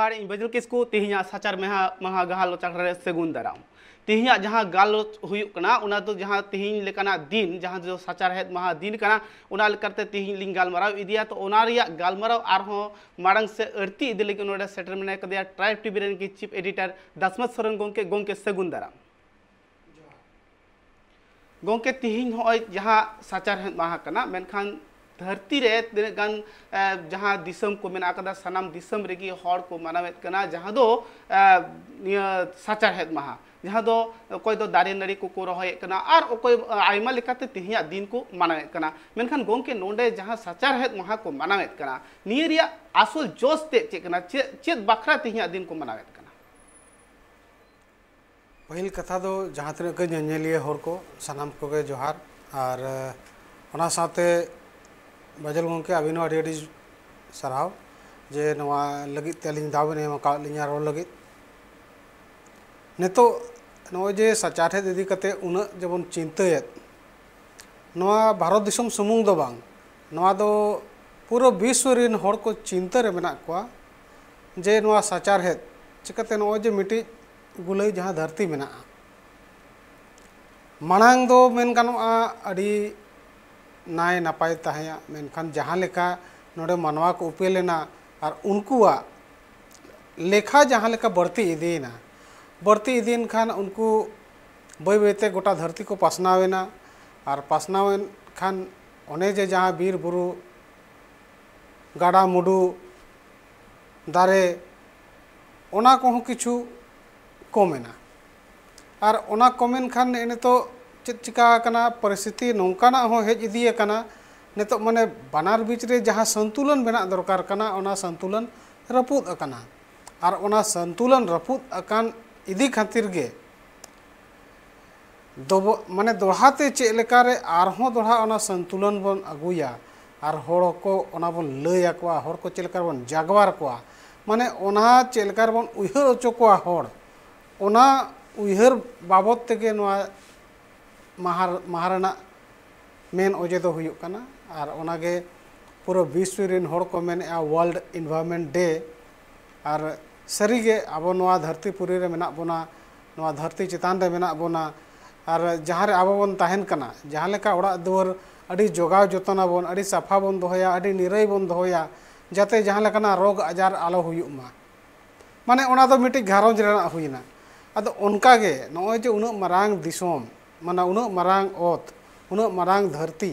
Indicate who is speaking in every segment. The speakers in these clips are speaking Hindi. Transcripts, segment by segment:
Speaker 1: जोहार इन बजल किसको तिहिया साचार महा गालोच रे सेगुन दाराम तिहिया जहां गालोच हुयुक कना उना तो जहां तिहिन लेकाना दिन जहां जो साचार हेद महा दिन कना उना लेकाते तिहिन लिंग गालमाराव इदिया तो उना रिया गालमाराव आरहो मारंग से अड़ती इदि लेकिन नोडे सेटर मेना कदिया ट्राइब टीवी रेन की चीफ एडिटर दासमत सरन गोंके सेगुन दाराम गोंके तिहिन होय जहां साचार हेद महा कना मेनखान धरती रे तिने गान जहां दिसम को मेना कदा सनाम दिसम रेगी हर को मानावेत कना जहां दो निया साचार हेद महा जहां दो कोई दो दारे नड़ी को रहोय कना और कोई आयमा लेकाते तिहिया दिन को मानावेत कना मेनखान गोंके नोंडे जहां साचार हेद महा को मानावेत कना नियरिया आसल जोस ते चेकना चेत बखरा तिहिया दिन को मानावेत कना
Speaker 2: पहिल कथा दो जहां तने के नेलिए हर को सनाम को के जोहार और ओना साथे बजल गोंके अभिनो अडी सराव जे नवा लगित तेलिंग दाव ने मका लिया रोल लगित नेतो नो जे सचार इदी कते उन जबन चिंतायत नवा भारत दिसम सुमुंग दो बांग नवा दो पूरा विश्व रिन हर को चिंता रे मेना कोआ जे नवा सचार हेद चिकते नो जे मिटी गुलई जहां धरती मेना मांग दो मेन गानोआ अडी नाय नपाय तहया मेनखान जहां लेका नोडे मानवा को उपेलेना और उनकुआ लेखा जहां लेका बढ़ती इदीन खान उनको बय बयते गोटा धरती को पासनावेना और पासनावेन खान ओने जे जहां बीर बुरु गाड़ा मुडू दारे ओना को किछु कमेना और ओना कमेन खान एने तो चेत चिका कना परिस्थिति नौकाना हो हेज इदिए कना नेतो माने बानार बीच रे जहां संतुलन बना दरकार कना ओना संतुलन रपुद अकना और ओना संतुलन रपुद अकान इदी खातिर गे दो माने दोहाते चे लेका रे आरहो दोहा ओना संतुलन बन अगुया और हर को ओना बन लय अकवा हर को चे लेका बन जागवार कोआ माने ओना चे लेका बन उहर ओचो कोआ हर ओना उहर बाबत तेगे नोआ महाराना मेन ओजे दो हुयुक कना और ओनागे पूरा विश्व रिन हर को मेन वर्ल्ड इन्वायरमेंट डे और सरीगे अब नोआ धरती पुरी रे मेना बोना नोआ धरती चितान रे मेना बोना और जहां रे आबो बन ताहेन कना जहां लेका ओड़ा दुआर अडी जोगाव जतना बोन अडी साफा बोन दोहया अडी निरई बोन दोहया जाते जहां लेकाना रोग आजार आलो हुयुक मा माने ओना दो मिटी घारोंज रेना हुइना अदो उनकागे नोय जे उन मरांग दिसोम माना उन मरांग ओत उन मरांग धरती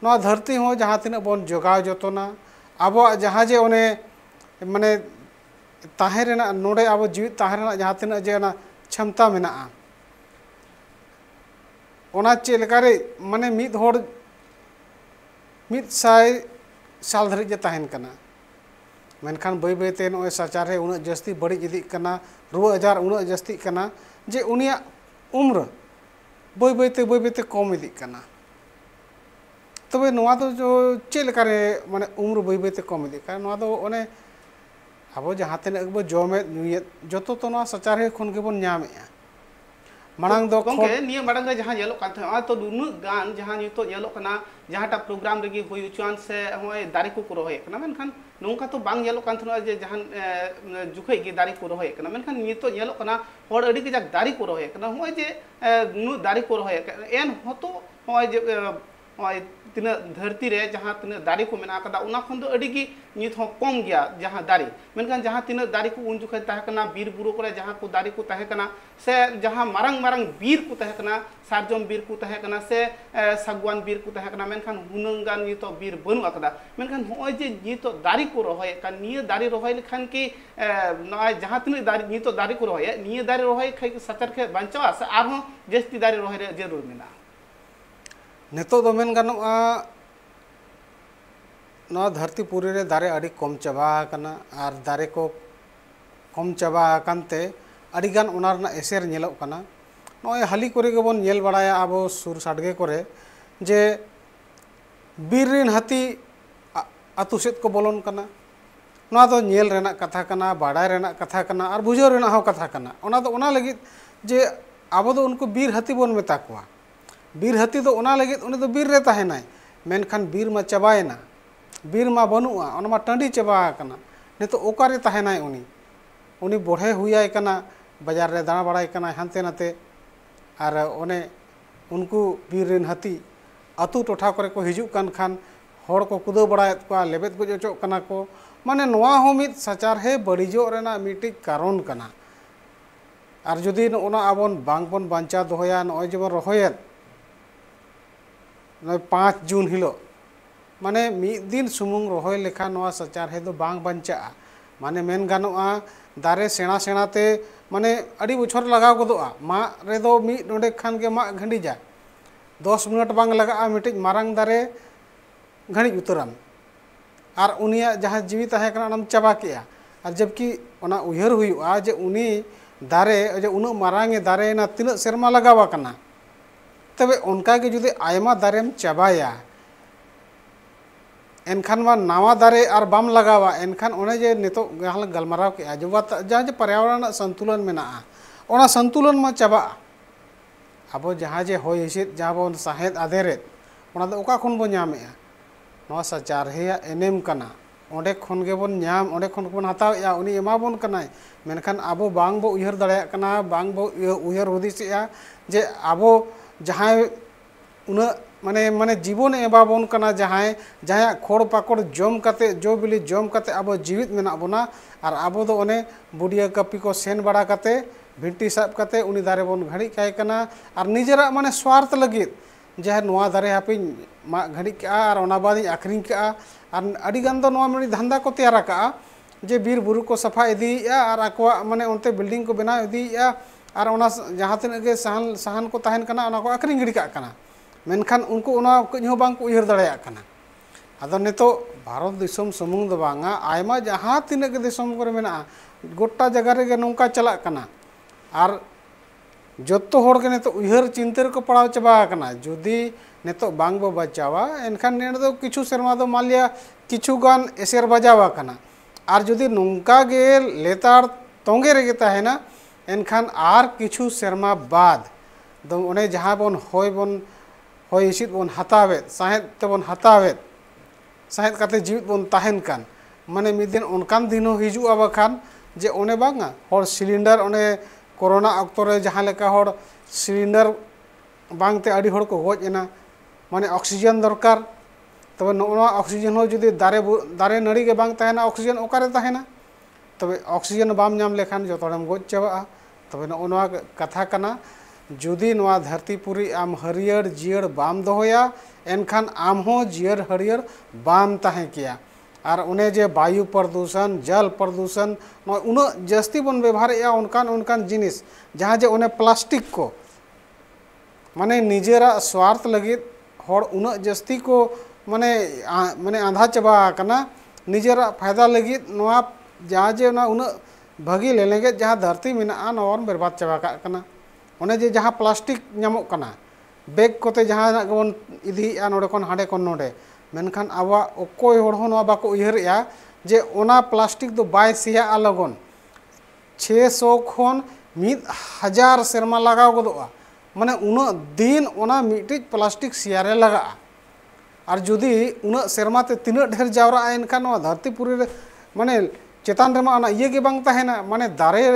Speaker 2: नोआ धरती हो जहां तिना बन जोगाव जतना अब जहां जे ओने माने ताहे रेना नोडे अब जीवित ताहे रेना जहां तिना जे ना क्षमता मेना ओना चे लेकारे माने मिद होड़ मिद साय साल धरि जे ताहेन कना मेनखान बय बयते नोय सचार रे उन जस्ती बड़ी इदी कना रुआ आजार उन जस्ती कना जे उनिया उम्र बय बयते कम इदी कना तबे नोआ दो जो चे लेकारे माने उम्र बय बयते कम इदी कना नोआ दो ओने अब जहां तने बो जमे नुये जतो तो नोआ सचार रे खन गेबन न्यामेया मांग दो
Speaker 1: गोंके निया मांग जहां येलो कान था तो दुनु गान जहां नितो येलो कना जहांटा प्रोग्राम रेगी होय उचान से होय दारी को रोहे कना मेनखान नोंका तो बांग येलो कान था जे जहां जुखै गे दारी को रोहे कना मेनखान नितो येलो कना होड़ अडी के जाक दारी को रोहे कना होय जे नु दारी को रोहे एन होतो होय जे होय तिना धरती रे जहां तिना दारी को मेना कदा उना खन दो अडी की नित हो कम गया जहां दारी मेनखान जहां तिना दारी को उन जुखै ताहे कना बीर बुरु करे जहां को दारी को ताहे कना से जहां मारंग मारंग बीर को ताहे कना सारजम बीर को ताहे कना से सागवान बीर को ताहे कना मेनखान हुनंगान नितो बीर बनु अकदा मेनखान होय जे नितो दारी को रहोय का निय दारी रहोय लखान की नय जहां तिना दारी नितो दारी को रहोय निय दारी रहोय खै सचर के बंचावा से आरो जस्ती दारी रहोय रे जरूर मेना
Speaker 2: नेतो दो मेन गानोआ नोआ धरती पुरी रे दारे अडी कम चाबा कना और दारे को कम चाबा कानते अडी गान ओना रना एसेर नेलोक कना नोय हाली करे गेबन नेल बड़ाया अब सुर साडगे करे जे बीर रिन हाथी आतु सेत को बोलन कना नोआ दो नेल रेना कथा कना बाडाय रेना कथा कना और बुझो रेना हो कथा कना ओना दो ओना लगी जे अब दो उनको बीर हाथी बोन मेता कोआ बीर हाथी दो ओना लगी उनी दो बीर रे ताहेनाय मेनखान बीर मा चाबायना बीर मा बनुआ ओना मा टांडी चाबा कना नितो ओकारे ताहेनाय उनी उनी बढ़े हुई कना बाजार रे दाना बड़ाई कना हानते नाते और ओने उनको बीर रेन हाथी अतु टोठा करे को हिजुक कान खान हड़ को कुदा बड़ायत को लेबेद को जोचो कना को माने नोआ हो मित सचारहे बड़िजो रेना मिटी कारण कना और जुदी ओना आबन बांग बन बांचा दोहया नय जबन रहोयत 5 जून हिलो माने मिद दिन सुमुंग रहोय लेखा नोआ सचारहे दो बांग बांचा माने मेन गानोआ दारे सेना सेनाते माने अड़ी बछर लगाव गदोआ मा रेदो मी नोडे खान के मा घंडी जा 10 मिनट बांग लगा मिटिज मारंग दारे घड़ी उतराम और उनिया जहाँ जीवी तहे कना नम चाबा केया और जबकि ओना उयहर हुआ जे उनी दारे जे उन मारांगे दारे ना तीन सेरमा लगावा कना तबे उनका के जुदे आयमा दारेम चाबाया एनखान मा नावा दारे और बाम लगावा एनखान ओने जे नितो गहल गलमराव के जो जहाँ जे पर्यावरण संतुलन मेना ओना संतुलन मा चाबा अब जहाँ जे होय हिसिद जहाँ बन साहेद आधेरे ओना दो ओका खन बो ᱧᱟᱢᱮᱜᱼᱟ नोआ सचारहेया एनेम कना ओंडे खन गे बन ᱧᱟᱢ ओंडे खन बन हतावेया उनी एमा बन कनाय मेनखान आबो बांग बो उयहर दाड़ेया कना बांग बो उयहर हुदिसेया जे आबो जहाँ उना माने माने जीवन एबा बन कना जहाँ जहाँ खोड़ पाकड़ जम काते जो बिली जम काते आबो जीवित मेना बोना और आबो दो ओने बुडिया कपी को सेन बड़ा काते भिंटी साब काते उनी दारे बन घड़ी काय कना और निजेरा माने स्वार्थ लगित जहाँ नोआ दारे हापी मा घड़ी का और ओना बाद आखरिंग का और अड़ी गान दो नोआ मेरी धंधा को तैयार का जे बीर बुरु को सफा इदीया और आकवा माने उनते बिल्डिंग को बना इदीया और ओना जहाँ तिनाग गे सहन सहन को तहन कना ओना को आखरिंग घड़ी का कना मेनखान उनको ओना कहीं हो बांग को उयहर दाड़ेया कना आदो नितो भारत दिसम सुमुंग दो बांगा आयमा जहाँ तिनाग गे दिसम करे मेना गोटा जगह रे नौका चला कना और जोतो होड़ के नितो उयहर चिंतर को पड़ाव चाबा कना जुदी नितो बांग बो बचावा एनखान ने दो किछु सेरमा दो मालिया किछु गान एसेर बजावा कना और जुदी नौका गे लेतार तोंगे रे गेता है ना एनखान आर किछु सेरमा बाद दो ओने जहाँ बन होय हिसिद बन हतावेत साहेद ते बन हतावेत साहेद काते जीवित बन ताहेन कान माने मिद दिन ओनकान दिनो हिजुआ बखान जे ओने बांगा हर सिलिंडर ओने कोरोना अक्तरे जहाँ लेका हर सिलिंडर बांगते अड़ी हर को गज एना माने ऑक्सीजन दरकार तबे नोआ ऑक्सीजन हो जुदी दारे नड़ी के बांग तहेना ऑक्सीजन ओकारे तहेना तबे ऑक्सीजन बाम नाम लेखान जतोड़म गज चाबा तबे नोआ कथा कना जुदी नोआ धरतीपुरी आम हरियर जियर बाम दोहया एनखान आम हो जियर हरियर बाम तहे किया और उन्हें जे वायु प्रदूषण जल प्रदूषण उन जस्ती बन व्यवहार उनकान उनकान जिनिस जहाँ जे उन्हें प्लास्टिक को माने निजेरा स्वार्थ लगित हर उन जस्ती को माने माने आंधा चाबा कना निजेरा फायदा लगित नोआ जहाँ जे उन भागी ले लेंगे जहाँ धरती मेना नोआ बर्बाद चाबा कना उन्हें जे जहाँ प्लास्टिक नामो कना बैग कोते जहाँ बन इदी नोडे खन हांडे खन नोडे मेनखान आवा ओकोय होड़ हो नोआ बाको उयहरेया जे ओना प्लास्टिक दो बाय सिया लगन 600 खन 1000 सेरमा लगाव गदोआ माने उना दिन ओना मिटिज प्लास्टिक सियारे लगा और जुदी उना सेरमा ते तीना ढेर जावरा एनखान नोआ धरतीपुरी रे माने चेतान रे मा इये गे बांग ताहेना माने दारे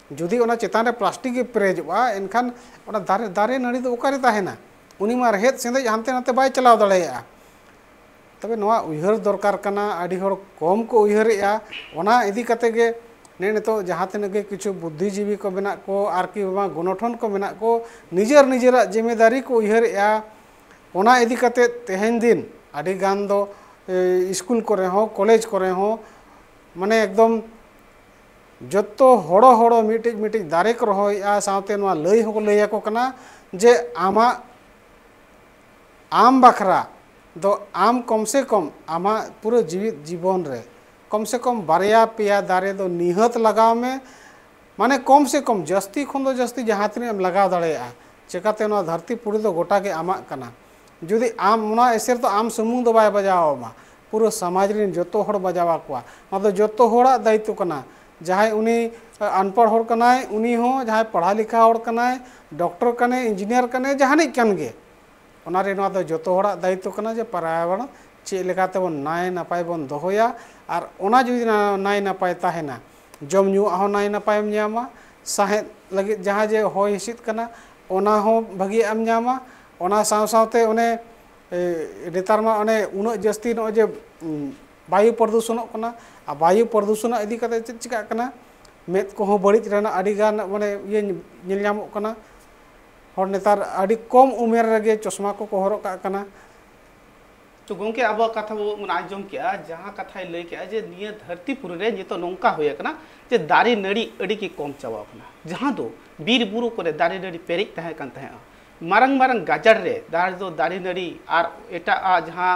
Speaker 2: जुदी ओना चेतान रे प्लास्टिक गे प्रेजवा एनखान ओना दारे नड़ी दो ओकारे ताहेना उनी मा रहेत सेंदे हानते नाते बाय चलाव दाड़ेया तबे नोआ उयहर दरकार कना आड़ी हर कम को उयहरेया ओना इदी कते गे ने नितो जहाँ तिना गे किछु बुद्धिजीवी को मेना को आर कि गणठन को मेना को निजेर निजेरा जिम्मेदारी को उयहरेया ओना इदी कते तेहेन दिन आड़ी गान दो स्कूल करे हो कॉलेज करे हो माने एकदम जत्तो हड़ो हड़ो मिटिज मिटिज दारे को रहोया सावते नोआ लई हो लैया को कना जे आमा आम बखरा दो आम कम से कम आमा पूरे जीवित जीवन रे कम से कम बारिया पेया दारे दो निहत लगाव में माने कम से कम जस्ती खन दो जस्ती जहाँ तीन लगाव दाड़ेया चिकाते नोआ धरतीपुरी दो गोटा के आमा कना जुदी आम ओना एसेर तो आम सुमुंग दो बाय बजावा पूरा समाज रे जतो हड़ बजावा कोआ ना दो जतो हड़ा दायित्व कना जहाँ उनी अनपढ़ हड़ कनाय उनी हो जहाँ पढ़ा लिखा हड़ कनाय डॉक्टर कने इंजीनियर कने जहानिक कन गे ओनारे नोआ दो जतो हड़ा दायित्व कना जे पर्यावरण चे लेकाते बन नाय नापाय बन दोहया और ओना जुदी नाय नापाय ताहेना जम ᱧᱩ ᱦᱚᱸ ᱱᱟᱭ ᱱᱟᱯᱟᱭᱮᱢ ᱧᱟᱢᱟ ᱥᱟᱦᱮᱫ ᱞᱟᱹᱜᱤᱫ ᱡᱟᱦᱟᱸ ᱡᱮ ᱦᱚᱭ ᱦᱤᱸᱥᱤᱫ ᱠᱟᱱᱟ ᱚᱱᱟ ᱦᱚᱸ ᱵᱷᱟᱹᱜᱤᱭᱟᱜ ᱮᱢ ᱧᱟᱢᱟ ᱚᱱᱟ ᱥᱟᱶ ᱥᱟᱶᱛᱮ ᱚᱱᱮ ᱱᱮᱛᱟर ᱢᱟ ᱚᱱᱮ ᱩᱱᱟᱹᱜ ᱡᱟᱹᱥᱛᱤ ᱱᱚᱜᱼᱚᱭ ᱡᱮ ᱵᱟᱭᱩ ᱯᱨᱚᱫूषणᱚᱜ ᱠᱟᱱᱟ ᱟᱨ ᱵᱟᱭᱩ ᱯᱨᱚᱫूषण ᱤᱫᱤ ᱠᱟᱛᱮ ᱪᱮᱫ ᱪᱤᱠᱟᱹᱜ ᱠᱟᱱᱟ ᱢᱮᱫ ᱠᱚᱦᱚᱸ ᱵᱟᱹᱲᱤᱡ ᱨᱮᱱᱟᱜ ᱟᱹᱰᱤ ᱜᱟᱱ ᱢᱟᱱᱮ ᱤᱭᱟᱹ ᱧᱮᱞ ᱧᱟᱢᱚᱜ ᱠᱟᱱᱟ ᱦᱚᱲ ᱱᱮᱛᱟर ᱟᱹᱰᱤ ᱠᱚᱢ ᱩᱢᱮᱨ ᱨᱮᱜᱮ ᱪᱚᱥᱢᱟ ᱠᱚᱠᱚ ᱦᱚᱨᱚᱜ ᱠᱟᱜ ᱠᱟᱱᱟ
Speaker 1: तो गोंके अब कथा बन आजम के जहाँ कथा लई के जे निये धरती पुरी रे नितो नोंका होय कना जे दारी नड़ी अड़ी की कम चावा कना जहाँ दो बीर बुरु करे दारी नड़ी पेरिक तहे कन तहे मारंग मारंग गाजर रे दारी नड़ी और एटा जहाँ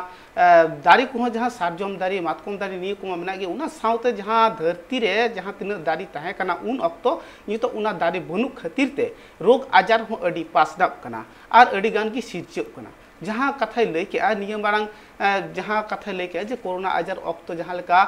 Speaker 1: दारी को जहाँ सारजम दारी मातकम दारी निये को मेना गे उना साउते जहाँ धरती रे जहाँ तीन दारी तहे कना उन अक्तो नितो उना दारी बनु खातिर ते रोग आजार हो अड़ी पासदाप कना और अड़ी गान की सिरचप कना जहाँ कथा लई के निये मारंग जहाँ कथा लई के जे कोरोना आजार अक्तो जहाँ लेका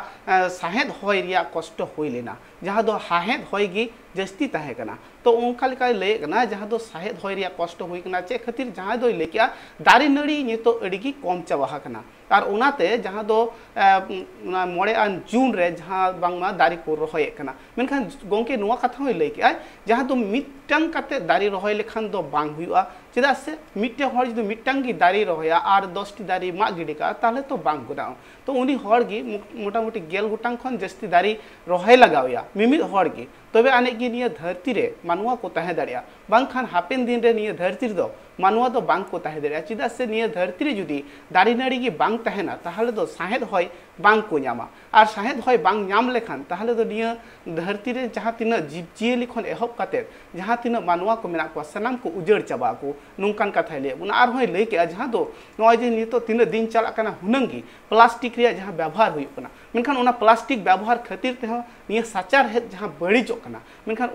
Speaker 1: साहेद होय रिया कष्ट होय लेना जहाँ दो हाहेद होय गी जस्ती तहे कना तो उनका लेका लई कना जहाँ दो साहेद होय रिया कष्ट होय कना चे खातिर जहाँ दो लई के दारी नड़ी नितो अड़ी की कम चावा कना और उनाते जहाँ दो मोड़े जून रे जहाँ बांगमा दारी को रहोय कना मेनखान गोंके नुआ कथा होय लई के जहाँ दो मिटटांग काते दारी रहोय लेखान दो बांग हुआ चेदा से मिट्टे हर जो मिट्टांग की दारी रहोया और 10टी दारी मा गिडी का ताले तो बांग गुदाओ तो उनी हर गी मोटा मोटी गेल गुटांग खन जस्ती दारी रहोय लगावया मिमिद हर गी तबे आने की निये धरती रे मानुआ को तहे दाड़िया बांगखान हापेन दिन रे निये धरती दो मानुआ दो बांग को तहे दाड़िया चेदा से निये धरती रे जुदी दारी नाड़ी की बांग तहेना ताहले दो साहेद होय बांग को ᱧᱟᱢᱟ और साहेद होय बांग ᱧᱟᱢ लेखान ताहले दो निये धरती रे जहाँ तीन जीव जियली खन एहब काते जहाँ तीन मानुआ को मेना को सनाम को उजड़ चाबा को नोंकान कथा ले उना आर होय लई के जहाँ दो नय जे नितो तीन दिन चला कना हुनंगी प्लास्टिक रे जहाँ व्यवहार हुई कना मेनखान उना प्लास्टिक व्यवहार खातिर ते निये साचार हेद जहाँ बड़ीजो कना मेनखान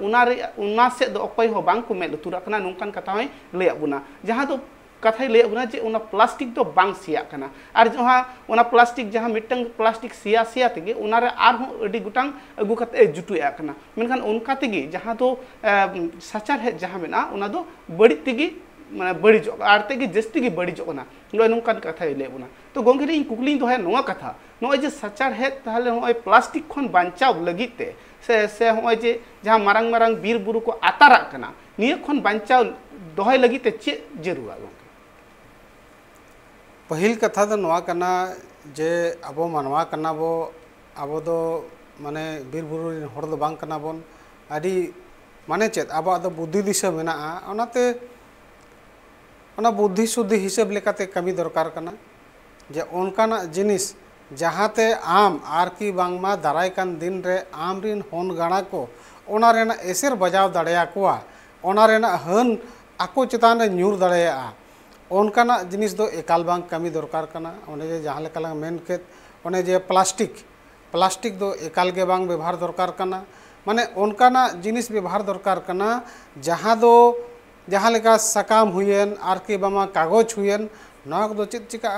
Speaker 1: उना से दो अकय हो बांग को मेद लुतुरा कना नोंकान कथा होय लई बुना जहाँ दो कथा लई बुना जे उना प्लास्टिक दो बांग सिया कना और जहाँ उना प्लास्टिक जहाँ मिटंग प्लास्टिक सिया सिया तेगे उना रे आर हो अडी गुटांग अगु कते जुटुया कना मेनखान उनका तेगे जहाँ दो साचार हेद जहाँ मेना उना दो बड़ी तेगे माने बड़ीजो आर तेगे जस्ती गे बड़ीजो कना नोंकान कथा लई बुना तो गोंगे इन कुकली दोहे नोआ कथा नोय जे साचार हेद ताहले नोय प्लास्टिक खन बांचाव लगिते से नोय जे जहाँ मारंग मारंग बीर बुरु को आतारा कना निये खन बांचाव दोहे लगिते चे जरूरा गोंगे
Speaker 2: पहिल कथा दो नोआ कना जे अबो मानवा कना बो अबो दो माने बीर बुरु रिन हर दो बांग कना बोन आदि माने चेत अबो दो बुद्धि दिशा मेना ओनाते ओना बुद्धि शुद्धि हिसाब लेकाते कमी दरकार कना जे ओनकाना जिनिस जहाँते आम आर की बांगमा दाराय कान दिन रे आम रिन होन गाणा को ओना रेना एसेर बजाव दाड़ेया कोआ ओना रेना हन आको चेतान रे ᱧᱩᱨ दाड़ेया ओनकाना जिनिस दो एकाल बांग कमी दरकार कना ओने जे जहाँ लेका लांग मेन केत ओने जे प्लास्टिक दो एकाल गे बांग व्यवहार दरकार कना माने ओनकाना जिनिस व्यवहार दरकार कना जहाँ दो जहाँ लेका सकाम हुयेन आर की बामा कागज हुयेन नोक दो चित चिका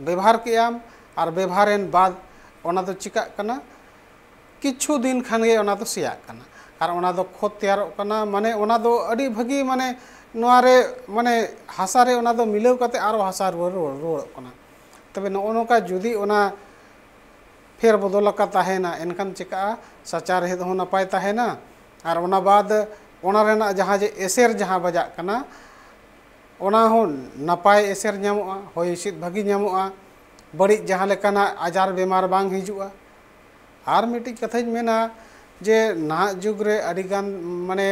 Speaker 2: व्यवहार कियाम और व्यवहारेन बाद ओना दो चिका कना किछु दिन खान गे ओना दो सिया कना और ओना दो खोद तैयार कना माने ओना दो अड़ी भगी माने नोआरे माने हासा रे ओना दो मिलाव काते आरो हासा रुआड़ कना तबे नोका जुदी ओना फेर बदल का ताहेना एनखान चिका साचार हेद हो नपाय ताहेना और ओना बाद ओना रेना जहाँ जे एसेर जहाँ बजा कना ओना हो नपाय एसेर ᱧᱟᱢᱚᱜᱼᱟ होय हिसिद भागी ᱧᱟᱢᱚᱜᱼᱟ बड़ी जहाँ लेकाना आजार बेमार बांग हिजुआ और मिट्टी कथा मेना जे नाहा जुग रे अड़ीगान माने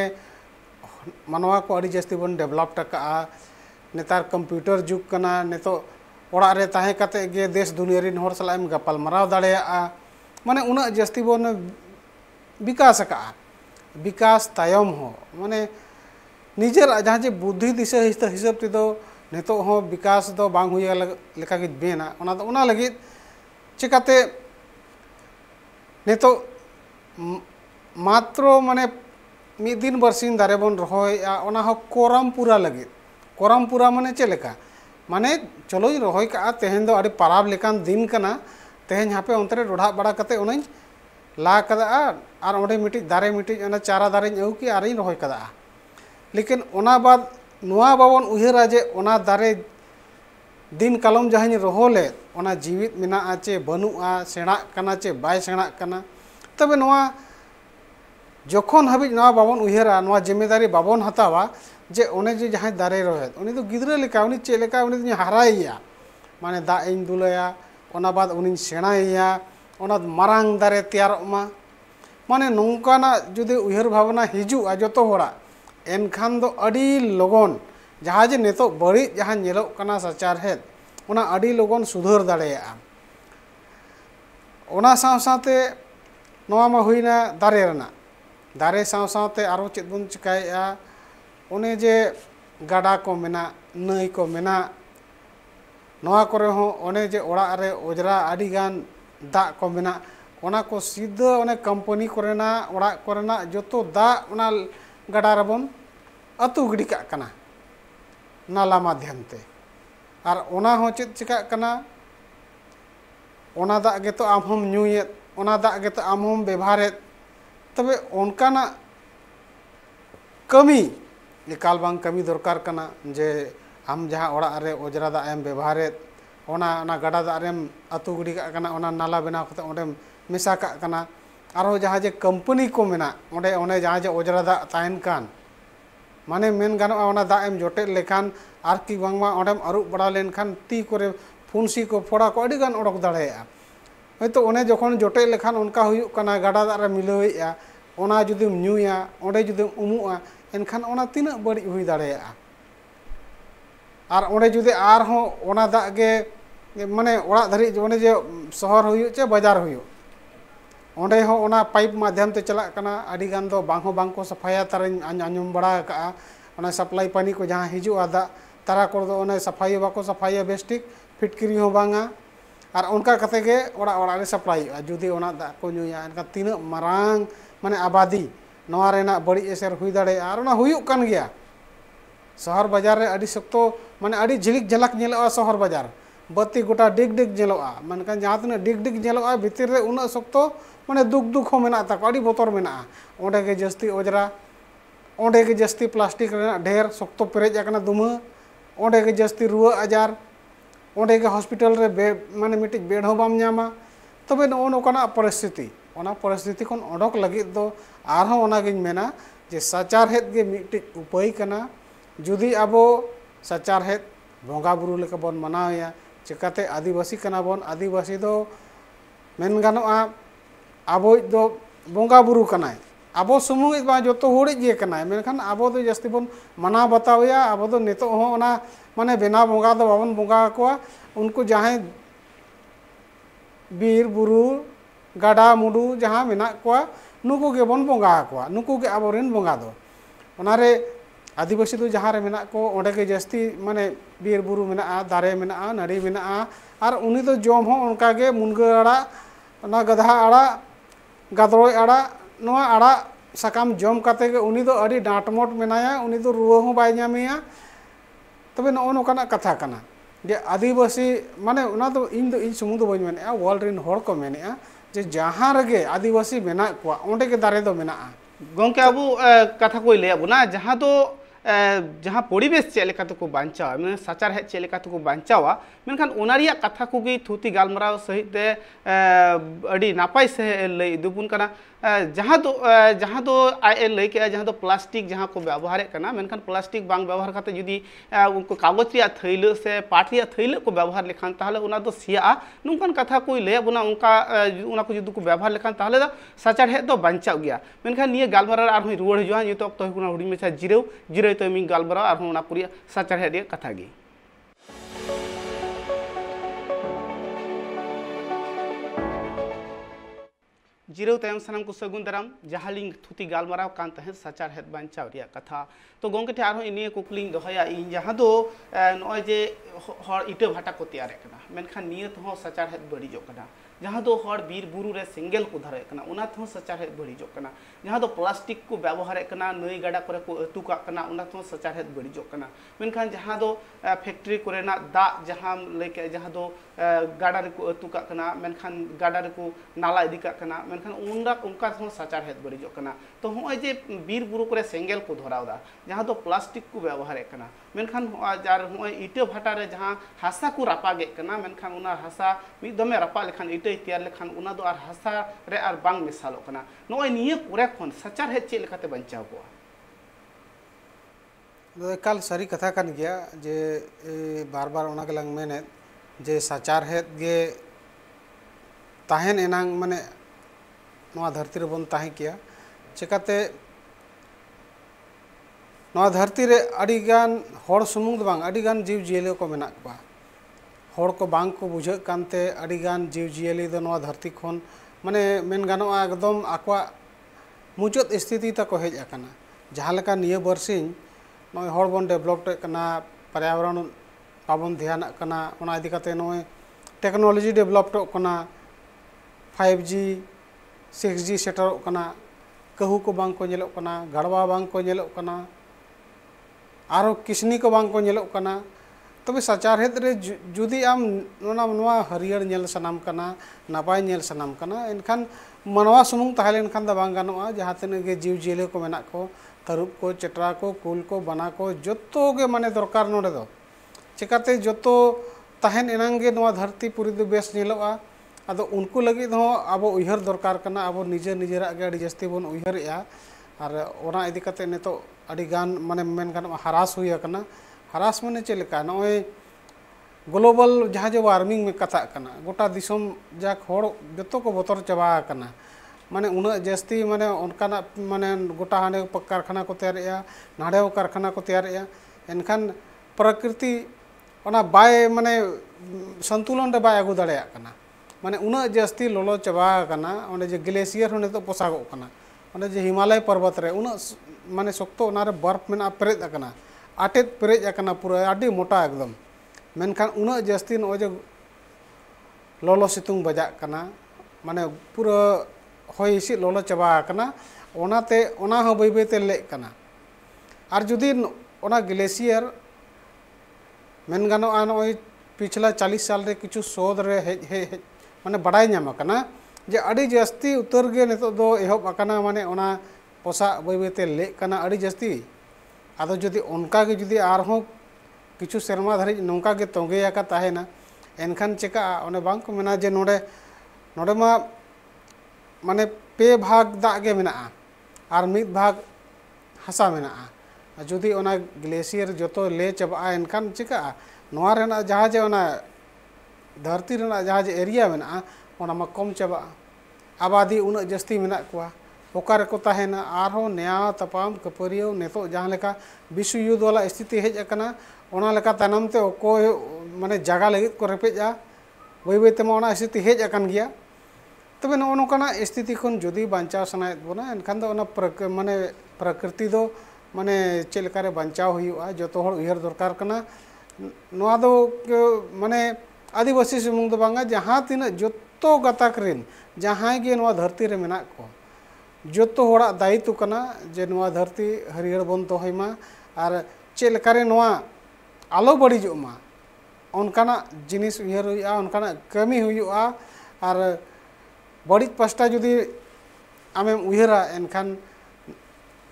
Speaker 2: मानवा को अड़ी जस्ती बन डेवलप टका नेतार कंप्यूटर जुग कना नेतो ओड़ा रे ताहे काते गे देश दुनिया रिन हर सलाम गपाल मराव दाड़ेया माने उना जस्ती बन विकास का विकास तायम हो माने निजेर जहाँ जे बुद्धि दिशा हिसाब ते दो नेतो हो विकास दो बांग हुई लेका गे बेना ओना लगी चिकाते नेतो मात्र माने मिद दिन बरसिन दारे बन रहोया ओना हो कोरम पूरा लगी कोरम पूरा माने चलेका माने चलो रहोय का तेहेन दो अड़ी पराब लेकान दिन कना तेहेन यहाँ पे अंतरे रोढ़ा बड़ा कते ओनाई ला कदा और ओंडे मिट्टी दारे मिट्टी ओना चारा दारे अगू की आर रहोय कदा लेकिन ओना बाद नुआ बाबन उहरा जे ओना दारे दिन कलम जहाँ रहोले ओना जीवित मेना चे बनुआ सेणा कना चे बाय सेणा कना तबे नुआ जखन हाबि नवा बाबन उयहरा नवा जिम्मेदारी बाबन हतावा जे ओने जे जहां दारे रोहेद उनी तो गिद्रा लेका उनी चे लेका उनी तो हाराइया माने दा इन दुलाया ओना बाद उनी सेणाइया ओना मारांग दारे तैयार मा माने नोंकाना जुदि उयहर भावना हिजुआ जतो होड़ा एनखान दो अडी लगन जहाँ जे नेतो बड़ी जहाँ नेलोग कना सचारहेद ओना अडी लगन सुधार दाड़ेया ओना साव सावते नवा मा हुइना दारे रना दारे साव सावते आरो चेद बन चिकायेया ओने जे गाडा को मेना नई को मेना नवा करे हो ओने जे ओड़ा रे ओजरा अडी गान दा को मेना ओना को सीधा ओने कंपनी कोरेना ओड़ा कोरेना जतो दा ओना गाडा रबन अतु गिडी का कना नाला माध्यम ते और ओना हो चेद चिका कना ओना दा गेतो आम हम न्यूयेत ओना दा गेतो आम हम व्यवहारेत तबे ओनकाना कमी एकाल बांग कमी दरकार कना जे आम जहाँ ओड़ा रे ओजरा दा एम व्यवहारेत ओना गाडा दा रेम अतु गिडी का कना ओना नाला बनाव कते ओंडे मेसा का कना आरो जहाँ जे कंपनी को मेना ओंडे ओने जहाँ जे ओजरा दा तायन कान माने मेन गानो ओना दा एम जोटे लेखान आर की बांगमा ओंडेम अरुब बड़ा लेनखान ती करे फुंसी को फोड़ा को अडी गान ओडक दाड़ेया हयतो ओने जखन जोटे लेखान उनका हुयुक कना गाडा दा रे मिलावेया ओना जुदिम न्यूया ओंडे जुदिम उमुआ एनखान ओना तिना बड़ी हुई दाड़ेया आर ओंडे जुदि आर हो ओना दा गे माने ओड़ा धरी ओने जे शहर हुयुक चे बाजार हुयुक ओंडे हो ओना पाइप माध्यम ते चला कना अडी गान दो बांग हो बांग को सफाया तारन आंजम बड़ा का ओना सप्लाई पानी को जहाँ हिजुआ दा तारा को दो ओने सफाई बाको सफाई बेस्टिक फिटकिरी हो बांगा और उनका कते गे ओड़ा ओड़ा रे सप्लाई जुदी ओना दा को न्यूया एनका तीना मारांग माने आबादी नवा रेना बड़ी एसर हुई दाड़े और ओना हुयुक कान गया शहर बाजार रे अडी सख्तो माने अडी झिलिक झलक नेलोआ शहर बाजार बत्ती गोटा डिग डिग नेलोआ मानकान जहाँ तना डिग डिग नेलोआ भितर रे उना सख्तो माने दुख दुख हो मेना ताको अडी बोतर मेना ओंडे गे जस्ती ओजरा ओंडे गे जस्ती प्लास्टिक रेना ढेर सख्तो पेरेज आकना दुमा ओंडे गे जस्ती रुआ आजार ओंडे गे हॉस्पिटल रे माने मिटिज बेड हो बाम न्यामा तबे नो नोकाना परिस्थिति ओना परिस्थिति कोन ओडक लगित दो आरहों ओना गिन मेना जे सचारहेद गे मिटिज उपाय कना जुदी आबो सचारहेद बोंगा बुरु लेका बन मनावया चिकाते आदिवासी कना बन आदिवासी दो मेन गानोआ आबो दो बोंगा बुरु कनाय आबो सुमुंग बा जतो होड़ी जे कनाय मेनखान आबो दो जस्ती बन मना बतावया आबो दो नितो हो ओना माने बेना बोंगा दो बाबन बोंगा को उनको जहां बीर बुरु गाडा मुडु जहां मेना को नुको गे बन बोंगा को नुको गे आबोरेन बोंगा दो ओनारे आदिवासी दो जहां रे मेना को ओंडे गे जस्ती माने बीर बुरु मेना दारे मेना नाड़ी मेना और उनी दो जम हो उनका गे मुनगा आड़ा ना गधा आड़ा गादरोय आड़ा नवा आड़ा साकाम जम काते गे उनी दो अडी डांटमोट मेनाया उनी दो रुआ हो बाय न्यामेया तबे नो नोकाना कथा कना जे आदिवासी माने उना दो इन सुमुंग दो बन मेनेआ वर्ल्ड रिन होड़ को मेनेआ जे जहां रगे आदिवासी मेना को ओंडे गे दारे दो मेना
Speaker 1: गोंके अबु कथा को ले अबुना जहां दो जहाँ परिवेश चेलेका को बांचावा मैं सचारहेद चेलेका को बांचावा मेनखान ओनारिया कथा को गी थुती गालमराव सहित अड़ी नापाय से लई दुबुन कना जहाँ दो आए लई के जहाँ दो प्लास्टिक जहाँ को व्यवहार करना मेनखान प्लास्टिक बांग व्यवहार करते जुदी उनको कागज रिया थैले से पाट रिया थैले को व्यवहार लेखान ताहले उना दो सिया नुंकान कथा को ले बुना उनका उना को जुदी को व्यवहार लेखान ताहले दा सचारहेद दो बांचाव गया मेनखान निये गालमराव आर हुई रुवाड़ हिजुआ नितो तो हुना हुडी मेचा जिरेव तो मी गालमराव आर हुना पुरिया सचारहेद कथा गी जिरो तयम सानाम को सगुन दाराम जहालिंग थुती गालमराव कान तहे सचारहेद बांचाव रिया कथा तो गोंके थे आरो इनिए कुकलिंग दोहया इन जहां दो नय जे हर इटा भाटा को तैयार कना मेनखान नियत हो सचारहेद बड़ी जो कना जहाँ दो हर बीर बुरु रे सेंगेल को धरे कना उना थो सचारहेद बड़ी जो कना जहाँ दो प्लास्टिक को व्यवहार कना नई गाडा करे को अतु का कना उना थो सचारहेद बड़ी जो कना मेनखान जहाँ दो फैक्ट्री कोरेना दा जहाँ लेके जहाँ दो गाडा रे को अतु का कना मेनखान गाडा रे को नाला इदी का कना मेनखान मेनखान उनका साचारहेद बड़ीजोग कना तो होय जे बीर बुरु करे सेंगेल को धरावदा जहां दो प्लास्टिक को व्यवहार कना मेनखान जार होय इटा भाटा रे जहां हासा को रापागे कना मेनखान उना हासा मि दमे रापा लेखान इटा तैयार लेखान उना दो आर हासा रे आर बांग मिसालो कना नोय निये कोरे खन साचारहेद चे लेखाते बंचाव को
Speaker 2: एकाल सारी कथा कान गया जे बार बार ओना गलंग मेने जे साचारहेद गे ताहेन एनांग माने नोआ धरती रे बन ताहे किया चिकाते नोआ धरती रे अडिगान होड़ सुमुंग बांग अडिगान जीव जियले को मेना को होड़ को बांग को बुझे कानते अडिगान जीव जियले दो नोआ धरती खोन माने मेन गानोआ एकदम आक्वा मुचाद स्थिति तक को हेज आकना जहां लेका निये बरसिंग नोय होड़ बन डेवलप कना पर्यावरण पाबन ध्यान कना ओना इदी काते नोय टेक्नोलॉजी डेवलप कना 5G 6G सेटर कना कहू को बांग को नेलो कना गड़वा बांग को नेलो कना आरो किसनी को बांग को नेलो कना तबे साचारहेद रे जुदी आम नोना हरियर नेल सनाम कना नापाय नेल सनाम कना एनखान मनवा सुमुंग ताहलेन खान दा बांग गानोआ जहां तने गे जीव जियले को मेना को तरुप को चेटरा को कुल को बना को जत्तो गे माने दरकार नोडे दो चिकाते जत्तो ताहेन एनांगे नोआ धरती पुरी दो बेस नेलोआ आदो उनको लगी दो आबो उयहर दरकार कना आबो निजेरा गे अडी जस्ती बन उयहरया और ओना इदी काते नेतो अडी गान माने मेन गान हरास हुई कना हरास माने चेलेका नोय ग्लोबल जहां जे वार्मिंग में कथा कना गोटा दिसम जाक होड़ जतो को बतर चबा कना माने उना जस्ती माने उनकाना माने गोटा हाने कारखाना को तैयारया नाडे कारखाना को तैयारया एनखान प्रकृति ओना बाय माने संतुलन रे बाय आगु दाड़ेया कना माने उना जस्ती लोलो चबा कना ओने जे ग्लेशियर होने तो पोसागो कना ओने जे हिमालय पर्वत रे उना माने सोक्तो ओना रे बर्फ मेना पेरेज कना आटेत पेरेज कना पूरा आडी मोटा एकदम मेनखान उना जस्ती नो जे लोलो सितुंग बजा कना माने पूरा होय हिसिद लोलो चबा कना ओनाते ओना हो बै बैते ले कना आर जुदी ओना ग्लेशियर मेन गानो आ नोय पिछला 40 साल रे किछु शोध रे हे माने बड़ाई नाम कना जे अड़ी जस्ती उतर गे नितो दो एहब अकना माने ओना पोसा बै बैते ले कना अड़ी जस्ती आदो जुदी उनका गे जुदी आरहों किछु सेरमा धरि नोंका गे तोंगे याका ताहेना एनखान चेका ओने बांग को मेना जे नोडे नोडे मा माने पे भाग दा गे मेना आर मिद भाग हसा मेना जुदी ओना ग्लेशियर जतो ले चबा एनखान चेका नोआ रेना जहां जे ओना धरती रेना जहां जे एरिया मेना ओना मा कम चबा आबादी उना जस्ती मेना कुआ ओकार को ताहेना आरो न्या तपाम कपरियो नेतो जहां लेका विश्व युद्ध वाला स्थिति हेज अकना ओना लेका तनम ते को माने जगह लगित को रेपेजा बै बै तेमा ओना स्थिति हेज अकन गया तबे नो नोकाना स्थिति खन जुदी बांचाव सनायत बोना एनखान दो ओना माने प्रकृति दो माने चेलकारे बांचाव हुआ जतो हर उयहर दरकार कना नोआ दो माने आदिवासी सुमुंग दो बांगा जहां तिना जतो गताक रेन जहां गे नोआ धरती रे मेना को जतो होड़ा दायित्व कना जे नोआ धरती हरियर बन दोहैमा आर चेलकारे नोआ आलो बड़ीजोमा उनकाना जिनिस उयहर हुआ उनकाना कमी हुआ आर बड़ी पास्टा जुदी आमेम उयहरा एनखान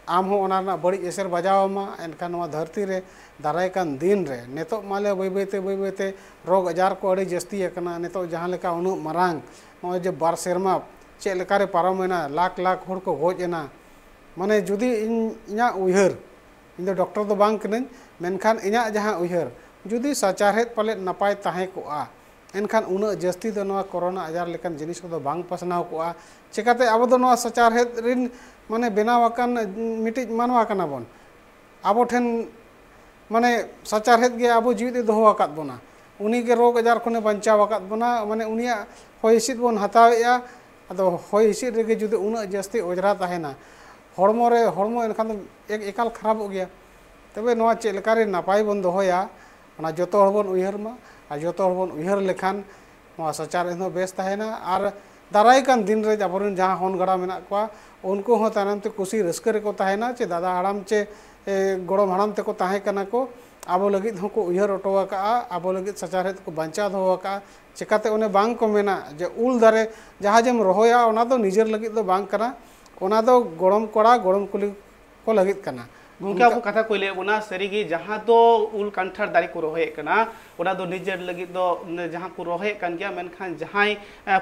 Speaker 2: आम हो ओना बड़ी एसर बजावमा एनखान नोआ धरती रे दाराय कान दिन रे नेतो माले बै बैते रोग आजार को अड़ी जस्ती एकना नेतो जहां लेका उनु मरांग नोय जे बार सेरमा चे लेकारे पारमेना लाख लाख होड़ को गोजना माने जुदी इना उयहर इन डॉक्टर दो बांग कनन मेनखान इना जहां उयहर जुदी साचारहेद पाले नपाय ताहे कोआ एनखान उना जस्ती दो नोआ कोरोना आजार लेकान जिनिस को दो बांग पसनाव कोआ चिकाते अब दो नोआ साचारहेद रिन माने बेनावाकान मिटिज मानवा कना बोन आबो ठेन माने साचारहेद गे आबो जीवित दोहो आकात बोना उनी गे रोग आजार खने बंचाव आकात बोना माने उनिया होय हिसिद बोन हतावेया आदो होय हिसिद रेगे जुदी उना जस्ती ओजरा ताहेना हड़मो एनखान एक एकाल खराब हो गया तबे नोआ चेलकारे नापाय बन दोहोया ओना जतो हड़ बन उयहर मा आ जतो हड़ बन उयहर लेखान नोआ साचारहेद हो बेस ताहेना आर दाराय कान दिन रे आबोरन जहां होन गड़ा मेना कोआ उनको हो तानम ते खुशी रस्कर को ताहेना चे दादा हड़ाम चे गोड़म हड़ाम ते को ताहे कना को आबो लगित हों को उयहर ओटो आका आबो लगित सचारहेद को बांचा दो आका चिकाते उन्हें बांग को मेना जे उल दारे जहाँ जेम रोहोया ओना दो निजर लगित दो बांग कना ओना दो गोड़म कोड़ा गोड़म कुली को लगित कना
Speaker 1: गोंके अब कथा को ले बुना सरीगी जहाँ दो उल कंठार दारी को रोहे कना ओना दो निजर लगित दो जहाँ को रोहे कन गया मेनखान जहाँ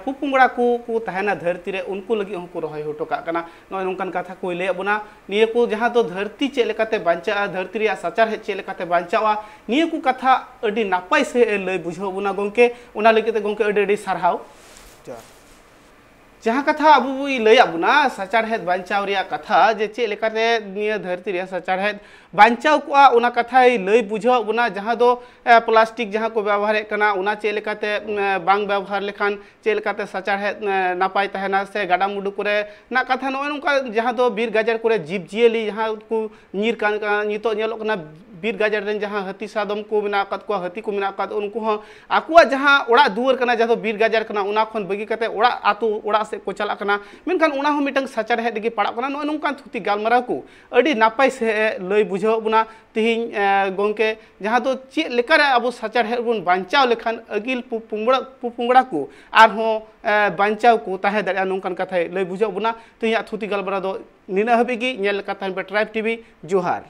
Speaker 1: पुपुंगड़ा को तहना धरती रे उनको लगी उनको रोहे होटो का कना नय नोंकन कथा को ले बुना निये को जहाँ दो धरती चे लेकाते बांचा धरती रे सचार हे चे लेकाते बांचावा निये को कथा अडी नापाय से लय बुझो बुना गोंके ओना लगिते गोंके अडी सारहाव जहाँ कथा अब लैया बुना सचारहेद बांचाव रिया कथा जे चे लेकाते निया धरती रे सचारहेद बांचाव को ओना कथा लय बुझाव बुना जहाँ दो प्लास्टिक जहाँ को व्यवहार कना ओना चे लेकाते बांग व्यवहार लेखान चे लेकाते सचारहेद नापाय तहना से गाडा मुडु करे ना कथा नय नोंका जहाँ दो बीर गाजर करे जीव जियली जहाँ को नीर कान नितो नेलो कना बीर गाजर रेन जहाँ हाथी सादम को मेना कत को हाथी को मेना कत उनको ह आकुआ जहाँ ओड़ा दुआर कना जहाँ बीर गाजर कना उना खन बगी कते ओड़ा आतु ओड़ा से को चला कना मेनखान उना हो मिटंग सचारहेद गे पड़ा कना नय नोंकान थुती गालमाराव को अडी नापाय से लय बुझाव बुना तिहिं गोंके जहाँ दो चे लेकर अब सचारहेद बन बांचाव लेखान अगिल पुपुंगड़ा को आरहों बांचाव को ताहे दाड़ा नोंकान कथा लय बुझाव बुना तिहिं थुती गालमाराव दो निना हबीगी नेल कथा पे ट्राइब टीवी जोहार।